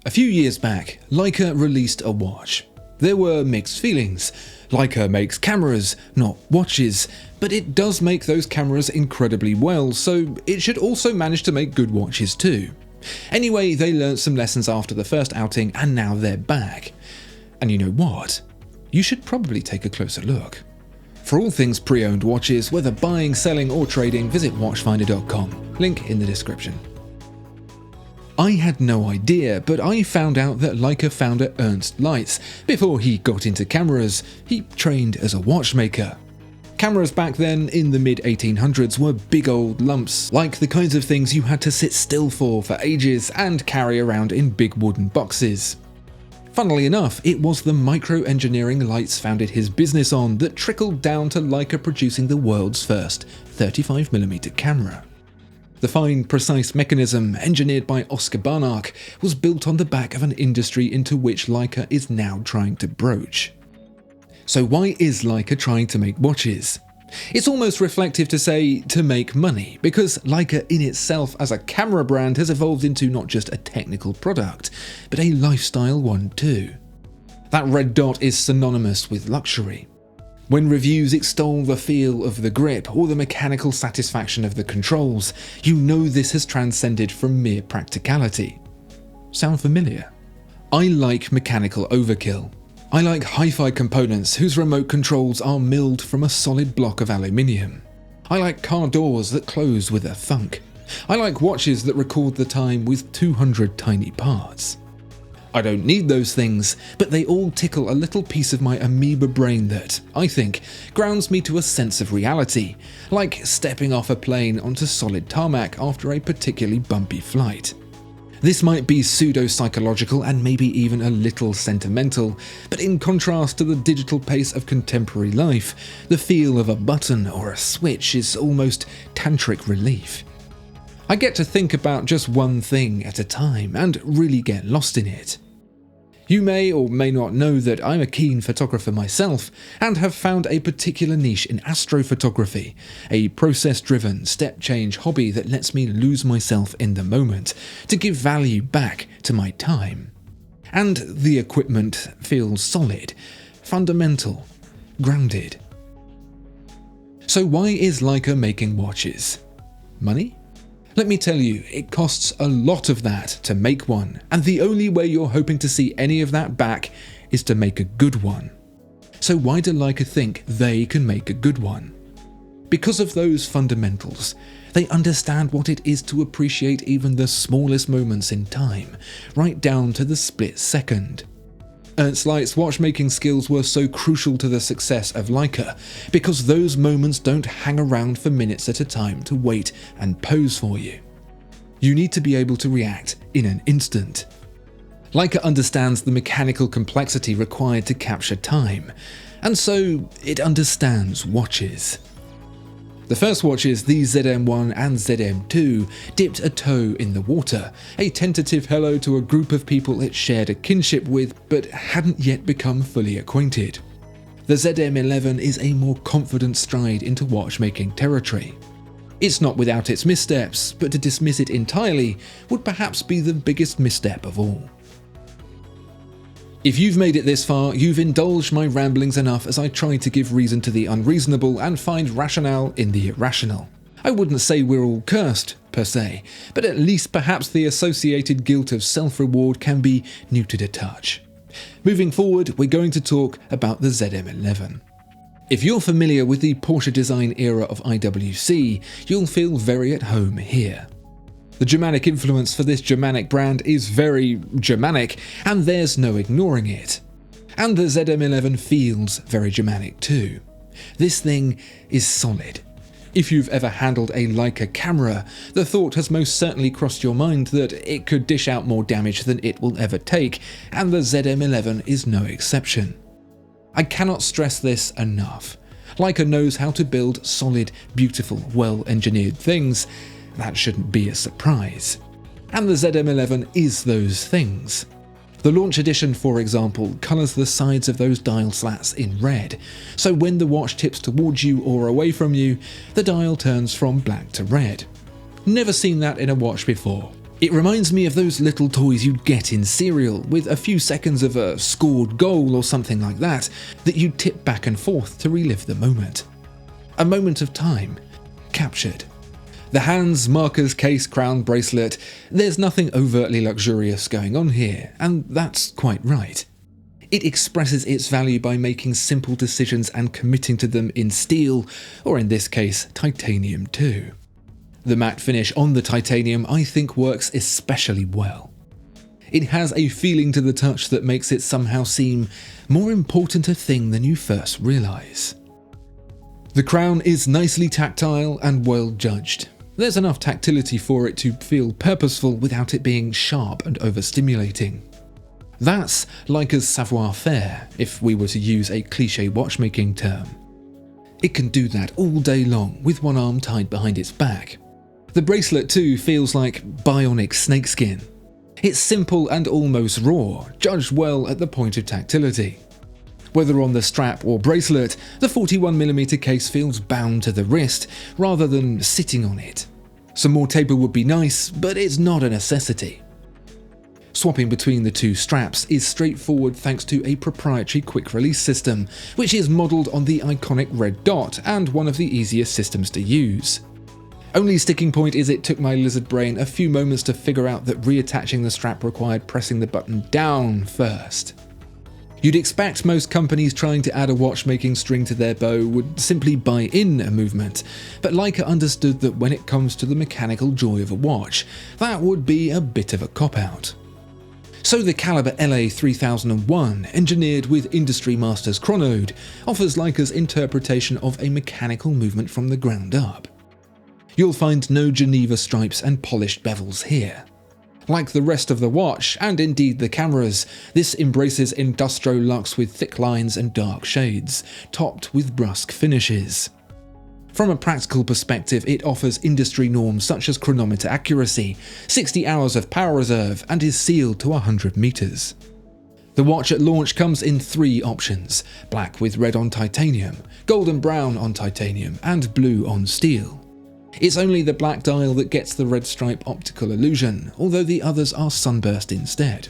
A few years back, Leica released a watch. There were mixed feelings. Leica makes cameras, not watches, but it does make those cameras incredibly well, so it should also manage to make good watches too. Anyway, they learned some lessons after the first outing and now they're back. And you know what? You should probably take a closer look. For all things pre-owned watches, whether buying, selling or trading, visit watchfinder.com, link in the description. I had no idea, but I found out that Leica founder Ernst Leitz, before he got into cameras, he trained as a watchmaker. Cameras back then, in the mid-1800s, were big old lumps, like the kinds of things you had to sit still for ages and carry around in big wooden boxes. Funnily enough, it was the micro-engineering Leitz founded his business on that trickled down to Leica producing the world's first 35mm camera. The fine, precise mechanism, engineered by Oscar Barnack, was built on the back of an industry into which Leica is now trying to broach. So why is Leica trying to make watches? It's almost reflective to say to make money, because Leica in itself as a camera brand has evolved into not just a technical product, but a lifestyle one too. That red dot is synonymous with luxury. When reviews extol the feel of the grip or the mechanical satisfaction of the controls, you know this has transcended from mere practicality. Sound familiar? I like mechanical overkill. I like hi-fi components whose remote controls are milled from a solid block of aluminium. I like car doors that close with a thunk. I like watches that record the time with 200 tiny parts. I don't need those things, but they all tickle a little piece of my amoeba brain that, I think, grounds me to a sense of reality, like stepping off a plane onto solid tarmac after a particularly bumpy flight. This might be pseudo-psychological and maybe even a little sentimental, but in contrast to the digital pace of contemporary life, the feel of a button or a switch is almost tantric relief. I get to think about just one thing at a time and really get lost in it. You may or may not know that I'm a keen photographer myself and have found a particular niche in astrophotography, a process-driven, step-change hobby that lets me lose myself in the moment to give value back to my time. And the equipment feels solid, fundamental, grounded. So why is Leica making watches? Money? Let me tell you, it costs a lot of that to make one, and the only way you're hoping to see any of that back is to make a good one. So why do Leica think they can make a good one? Because of those fundamentals. They understand what it is to appreciate even the smallest moments in time, right down to the split second. Ernst Leitz's watchmaking skills were so crucial to the success of Leica because those moments don't hang around for minutes at a time to wait and pose for you. You need to be able to react in an instant. Leica understands the mechanical complexity required to capture time, and so it understands watches. The first watches, the ZM1 and ZM2, dipped a toe in the water, a tentative hello to a group of people it shared a kinship with but hadn't yet become fully acquainted. The ZM11 is a more confident stride into watchmaking territory. It's not without its missteps, but to dismiss it entirely would perhaps be the biggest misstep of all. If you've made it this far, you've indulged my ramblings enough as I try to give reason to the unreasonable and find rationale in the irrational. I wouldn't say we're all cursed, per se, but at least perhaps the associated guilt of self-reward can be neutered a touch. Moving forward, we're going to talk about the ZM11. If you're familiar with the Porsche design era of IWC, you'll feel very at home here. The Germanic influence for this Germanic brand is very Germanic, and there's no ignoring it. And the ZM11 feels very Germanic too. This thing is solid. If you've ever handled a Leica camera, the thought has most certainly crossed your mind that it could dish out more damage than it will ever take, and the ZM11 is no exception. I cannot stress this enough. Leica knows how to build solid, beautiful, well-engineered things. That shouldn't be a surprise. And the ZM11 is those things. The launch edition, for example, colours the sides of those dial slats in red, so when the watch tips towards you or away from you, the dial turns from black to red. Never seen that in a watch before. It reminds me of those little toys you'd get in cereal, with a few seconds of a scored goal or something like that you'd tip back and forth to relive the moment. A moment of time, captured. The hands, markers, case, crown, bracelet, there's nothing overtly luxurious going on here, and that's quite right. It expresses its value by making simple decisions and committing to them in steel, or in this case, titanium too. The matte finish on the titanium I think works especially well. It has a feeling to the touch that makes it somehow seem more important a thing than you first realise. The crown is nicely tactile and well judged. There's enough tactility for it to feel purposeful without it being sharp and overstimulating. That's Leica's savoir-faire, if we were to use a cliché watchmaking term. It can do that all day long with one arm tied behind its back. The bracelet too feels like bionic snakeskin. It's simple and almost raw, judged well at the point of tactility. Whether on the strap or bracelet, the 41mm case feels bound to the wrist rather than sitting on it. Some more taper would be nice, but it's not a necessity. Swapping between the two straps is straightforward thanks to a proprietary quick-release system, which is modelled on the iconic red dot and one of the easiest systems to use. Only sticking point is it took my lizard brain a few moments to figure out that reattaching the strap required pressing the button down first. You'd expect most companies trying to add a watchmaking string to their bow would simply buy in a movement, but Leica understood that when it comes to the mechanical joy of a watch, that would be a bit of a cop-out. So the caliber LA 3001, engineered with industry masters chronode, offers Leica's interpretation of a mechanical movement from the ground up. You'll find no Geneva stripes and polished bevels here. Like the rest of the watch, and indeed the cameras, this embraces industro luxe with thick lines and dark shades, topped with brusque finishes. From a practical perspective, it offers industry norms such as chronometer accuracy, 60 hours of power reserve, and is sealed to 100 meters. The watch at launch comes in 3 options: black with red on titanium, golden brown on titanium, and blue on steel. It's only the black dial that gets the red stripe optical illusion, although the others are sunburst instead.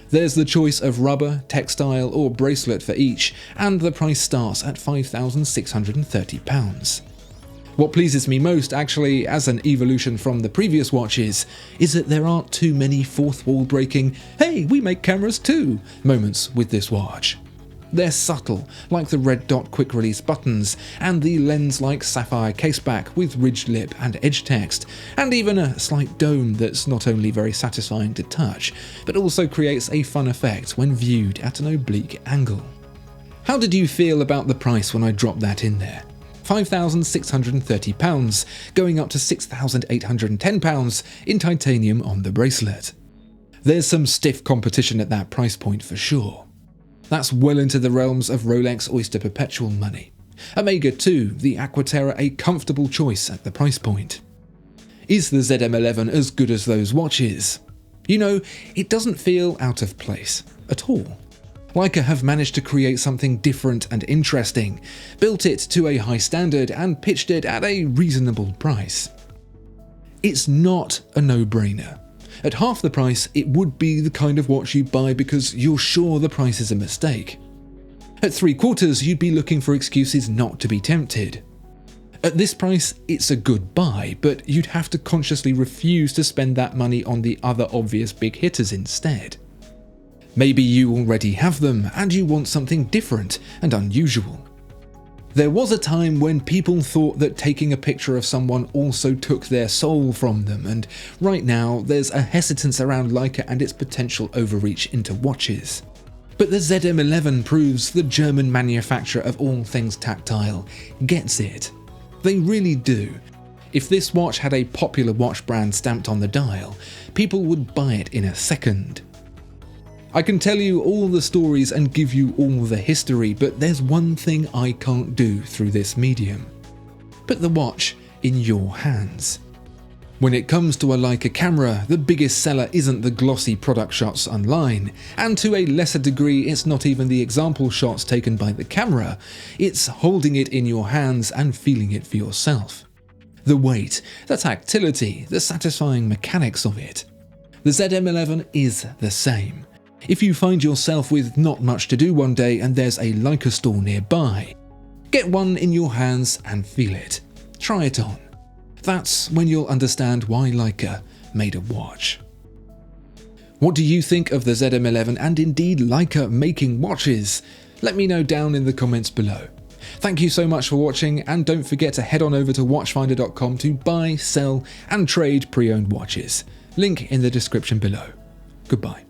There's the choice of rubber, textile, or bracelet for each, and the price starts at £5,630. What pleases me most, actually, as an evolution from the previous watches, is that there aren't too many fourth wall breaking, "Hey, we make cameras too" moments with this watch. They're subtle, like the red dot quick release buttons, and the lens-like sapphire caseback with ridged lip and edge text, and even a slight dome that's not only very satisfying to touch, but also creates a fun effect when viewed at an oblique angle. How did you feel about the price when I dropped that in there? £5,630, going up to £6,810 in titanium on the bracelet. There's some stiff competition at that price point for sure. That's well into the realms of Rolex Oyster Perpetual money. Omega 2, the Aquaterra, a comfortable choice at the price point. Is the ZM11 as good as those watches? You know, it doesn't feel out of place at all. Leica have managed to create something different and interesting, built it to a high standard and pitched it at a reasonable price. It's not a no-brainer. At half the price, it would be the kind of watch you buy because you're sure the price is a mistake. At 3/4, you'd be looking for excuses not to be tempted. At this price, it's a good buy, but you'd have to consciously refuse to spend that money on the other obvious big hitters instead. Maybe you already have them and you want something different and unusual. There was a time when people thought that taking a picture of someone also took their soul from them, and right now there's a hesitance around Leica and its potential overreach into watches. But the ZM11 proves the German manufacturer of all things tactile gets it. They really do. If this watch had a popular watch brand stamped on the dial, people would buy it in a second. I can tell you all the stories and give you all the history, but there's one thing I can't do through this medium. Put the watch in your hands. When it comes to a Leica camera, the biggest seller isn't the glossy product shots online, and to a lesser degree it's not even the example shots taken by the camera, it's holding it in your hands and feeling it for yourself. The weight, the tactility, the satisfying mechanics of it. The ZM11 is the same. If you find yourself with not much to do one day and there's a Leica store nearby, get one in your hands and feel it. Try it on. That's when you'll understand why Leica made a watch. What do you think of the ZM11 and indeed Leica making watches? Let me know down in the comments below. Thank you so much for watching, and don't forget to head on over to watchfinder.com to buy, sell and trade pre-owned watches. Link in the description below. Goodbye.